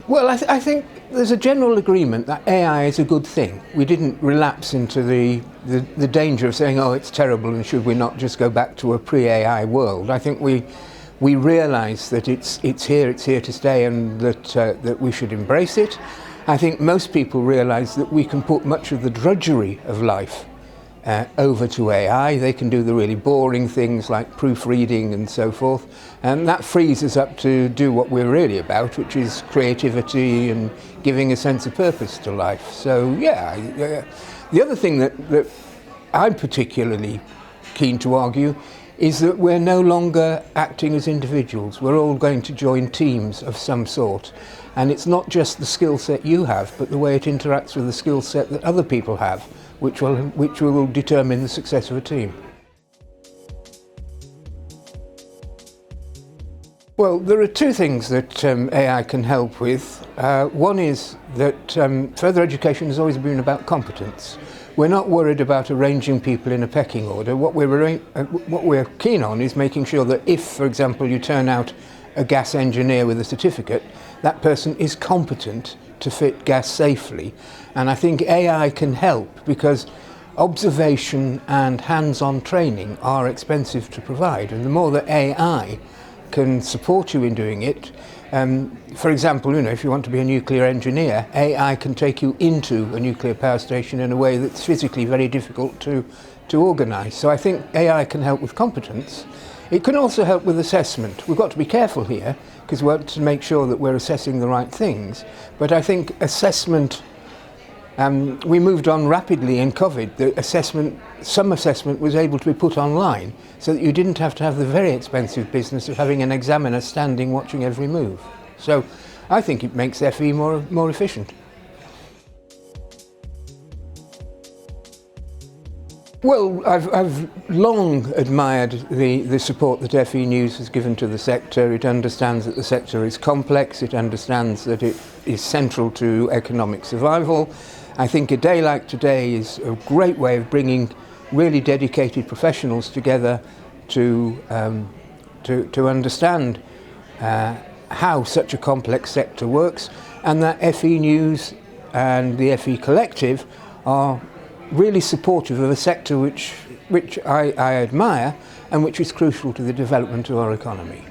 Well, I think there's a general agreement that AI is a good thing. We didn't relapse into the danger of saying, oh, it's terrible and should we not just go back to a pre-AI world. I think we realise that it's here to stay, and that we should embrace it. I think most people realise that we can put much of the drudgery of life over to AI. They can do the really boring things like proofreading and so forth, and that frees us up to do what we're really about, which is creativity and giving a sense of purpose to life. So yeah, the other thing that I'm particularly keen to argue is that we're no longer acting as individuals. We're all going to join teams of some sort, and it's not just the skill set you have, but the way it interacts with the skill set that other people have, which will determine the success of a team. Well, there are two things that AI can help with. One is that further education has always been about competence. We're not worried about arranging people in a pecking order. What we're keen on is making sure that if, for example, you turn out a gas engineer with a certificate, that person is competent to fit gas safely. And I think AI can help, because observation and hands-on training are expensive to provide, and the more that AI can support you in doing it, for example, if you want to be a nuclear engineer, AI can take you into a nuclear power station in a way that's physically very difficult to organise. So I think AI can help with competence. It can also help with assessment. We've got to be careful here, because we want to make sure that we're assessing the right things. But I think assessment, we moved on rapidly in COVID. Some assessment was able to be put online, so that you didn't have to have the very expensive business of having an examiner standing watching every move. So I think it makes FE more efficient. Well, I've long admired the support that FE News has given to the sector. It understands that the sector is complex. It understands that it is central to economic survival. I think a day like today is a great way of bringing really dedicated professionals together to understand how such a complex sector works, and that FE News and the FE Collective are really supportive of a sector which I admire, and which is crucial to the development of our economy.